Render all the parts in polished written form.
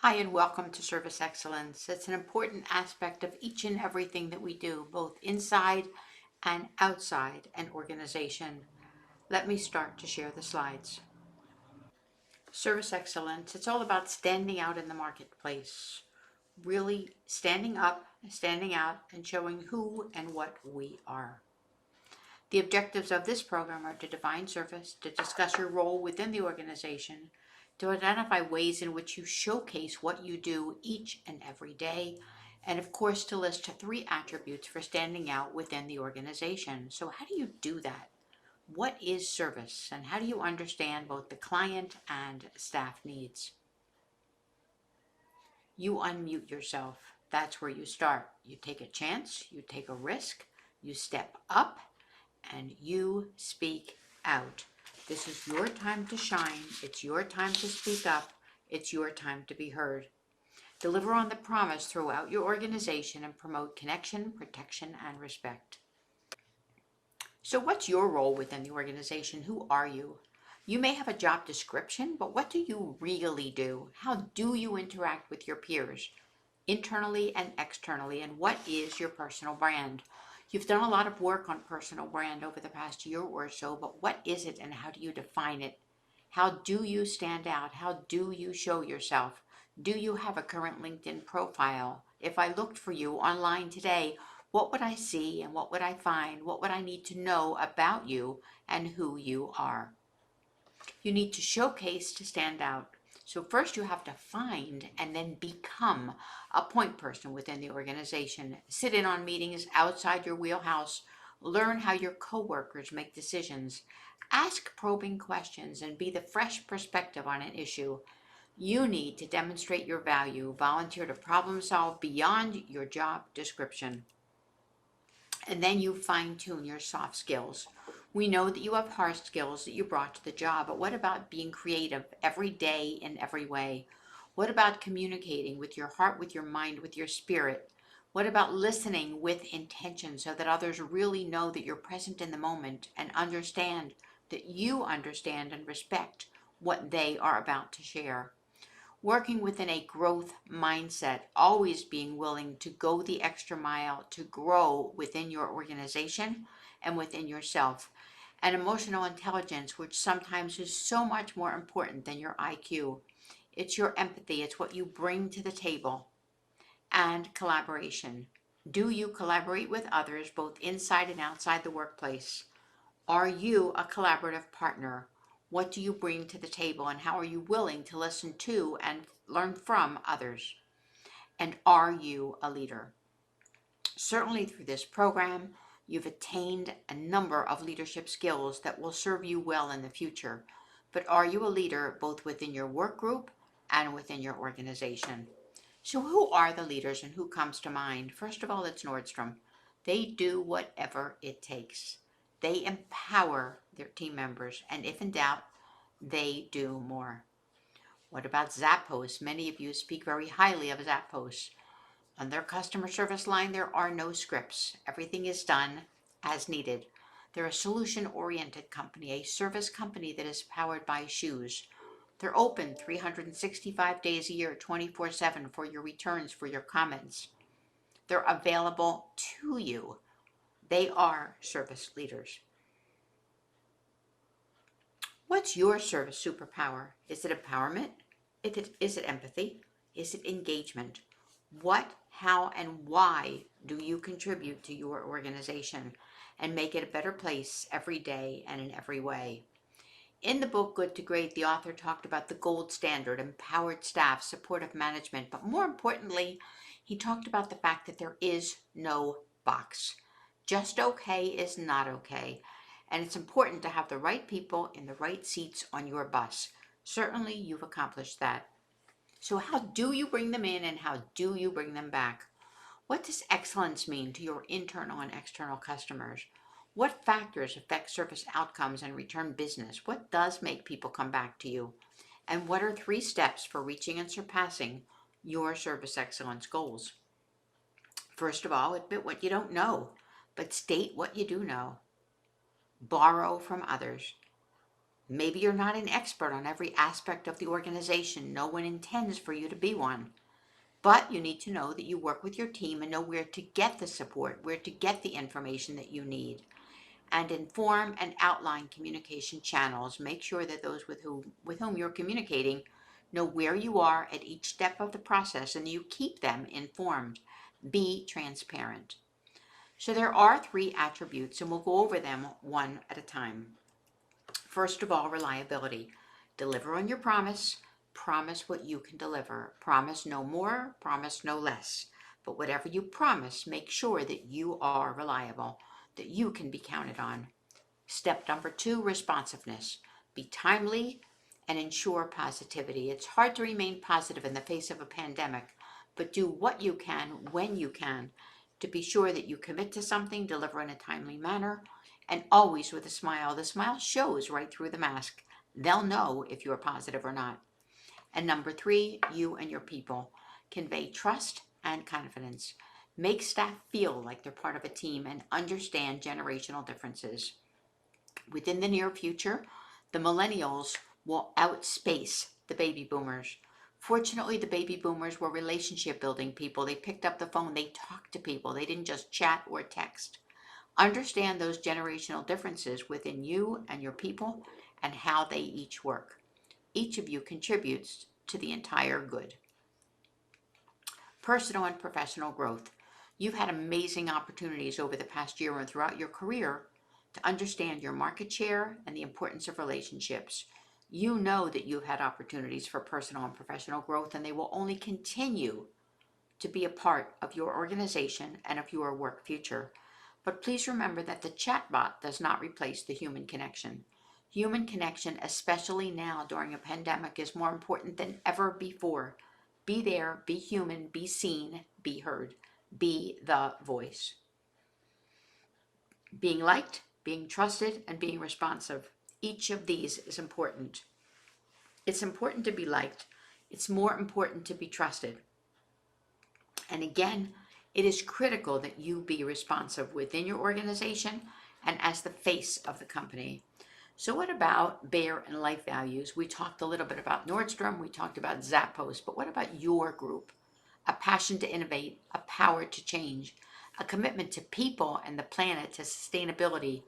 Hi, and welcome to Service Excellence. It's an important aspect of each and everything that we do, both inside and outside an organization. Let me start to share the slides. Service Excellence, it's all about standing out in the marketplace, really standing up, standing out, and showing who and what we are. The objectives of this program are to define service, to discuss your role within the organization, to identify ways in which you showcase what you do each and every day, and of course to list 3 attributes for standing out within the organization. So how do you do that? What is service, and how do you understand both the client and staff needs? You unmute yourself. That's where you start. You take a chance, you take a risk, you step up, and you speak out. This is your time to shine. It's your time to speak up. It's your time to be heard. Deliver on the promise throughout your organization and promote connection, protection, and respect. So what's your role within the organization? Who are you? You may have a job description, but what do you really do? How do you interact with your peers, internally and externally? And what is your personal brand? You've done a lot of work on personal brand over the past year or so, but what is it and how do you define it? How do you stand out? How do you show yourself? Do you have a current LinkedIn profile? If I looked for you online today, what would I see and what would I find? What would I need to know about you and who you are? You need to showcase to stand out. So first you have to find and then become a point person within the organization. Sit in on meetings outside your wheelhouse. Learn how your coworkers make decisions. Ask probing questions and be the fresh perspective on an issue. You need to demonstrate your value. Volunteer to problem solve beyond your job description. And then you fine-tune your soft skills. We know that you have hard skills that you brought to the job, but what about being creative every day in every way? What about communicating with your heart, with your mind, with your spirit? What about listening with intention so that others really know that you're present in the moment and understand that you understand and respect what they are about to share? Working within a growth mindset, always being willing to go the extra mile to grow within your organization and within yourself. And emotional intelligence, which sometimes is so much more important than your IQ. It's your empathy, it's what you bring to the table. And collaboration. Do you collaborate with others both inside and outside the workplace? Are you a collaborative partner? What do you bring to the table and how are you willing to listen to and learn from others? And are you a leader? Certainly through this program, you've attained a number of leadership skills that will serve you well in the future. But are you a leader both within your work group and within your organization? So who are the leaders and who comes to mind? First of all, it's Nordstrom. They do whatever it takes. They empower their team members, and if in doubt, they do more. What about Zappos? Many of you speak very highly of Zappos. On their customer service line, there are no scripts. Everything is done as needed. They're a solution-oriented company, a service company that is powered by shoes. They're open 365 days a year, 24/7 for your returns, for your comments. They're available to you. They are service leaders. What's your service superpower? Is it empowerment? Is it empathy? Is it engagement? What, how, and why do you contribute to your organization and make it a better place every day and in every way? In the book Good to Great, the author talked about the gold standard, empowered staff, supportive management, but more importantly, he talked about the fact that there is no box. Just okay is not okay, and it's important to have the right people in the right seats on your bus. Certainly, you've accomplished that. So how do you bring them in and how do you bring them back? What does excellence mean to your internal and external customers? What factors affect service outcomes and return business? What does make people come back to you? And what are 3 steps for reaching and surpassing your service excellence goals? First of all, admit what you don't know, but state what you do know. Borrow from others. Maybe you're not an expert on every aspect of the organization. No one intends for you to be one. But you need to know that you work with your team and know where to get the support, where to get the information that you need. And inform and outline communication channels. Make sure that those with whom you're communicating know where you are at each step of the process and you keep them informed. Be transparent. So there are 3 attributes, and we'll go over them one at a time. First of all, reliability. Deliver on your promise. Promise what you can deliver. Promise no more, promise no less. But whatever you promise, make sure that you are reliable, that you can be counted on. Step number 2, responsiveness. Be timely and ensure positivity. It's hard to remain positive in the face of a pandemic, but do what you can when you can to be sure that you commit to something, deliver in a timely manner, and always with a smile. The smile shows right through the mask. They'll know if you're positive or not. And number 3, you and your people. Convey trust and confidence. Make staff feel like they're part of a team and understand generational differences. Within the near future, the millennials will outspace the baby boomers. Fortunately, the baby boomers were relationship building people. They picked up the phone, they talked to people, they didn't just chat or text. Understand those generational differences within you and your people and how they each work. Each of you contributes to the entire good. Personal and professional growth. You've had amazing opportunities over the past year and throughout your career to understand your market share and the importance of relationships. You know that you've had opportunities for personal and professional growth, and they will only continue to be a part of your organization and of your work future. But please remember that the chatbot does not replace the human connection. Human connection, especially now during a pandemic, is more important than ever before. Be there, be human, be seen, be heard. Be the voice. Being liked, being trusted, and being responsive. Each of these is important. It's important to be liked. It's more important to be trusted. And again, it is critical that you be responsive within your organization and as the face of the company. So what about Bayer and life values? We talked a little bit about Nordstrom, we talked about Zappos, but what about your group? A passion to innovate, a power to change, a commitment to people and the planet, to sustainability,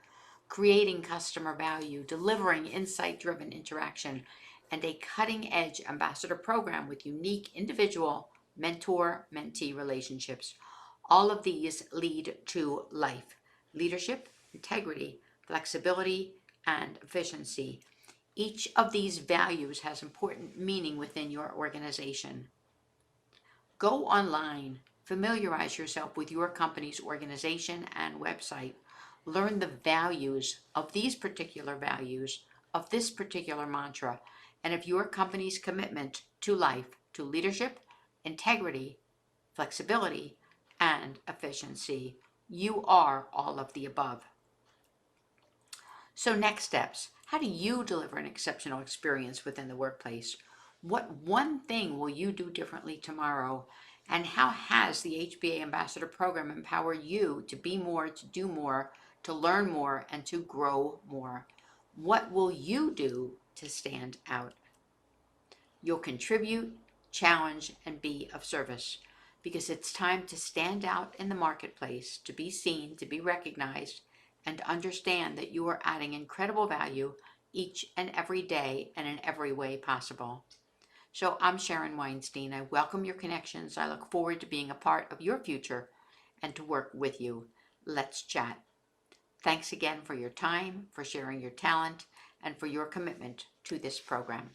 creating customer value, delivering insight-driven interaction, and a cutting-edge ambassador program with unique individual mentor-mentee relationships. All of these lead to life, leadership, integrity, flexibility, and efficiency. Each of these values has important meaning within your organization. Go online, familiarize yourself with your company's organization and website. Learn the values of these particular values, of this particular mantra, and of your company's commitment to life, to leadership, integrity, flexibility, and efficiency. You are all of the above. So next steps. How do you deliver an exceptional experience within the workplace? What one thing will you do differently tomorrow? And how has the HBA Ambassador Program empowered you to be more, to do more, to learn more, and to grow more? What will you do to stand out? You'll contribute, challenge, and be of service, because it's time to stand out in the marketplace, to be seen, to be recognized, and to understand that you are adding incredible value each and every day and in every way possible. So I'm Sharon Weinstein. I welcome your connections. I look forward to being a part of your future and to work with you. Let's chat. Thanks again for your time, for sharing your talent, and for your commitment to this program.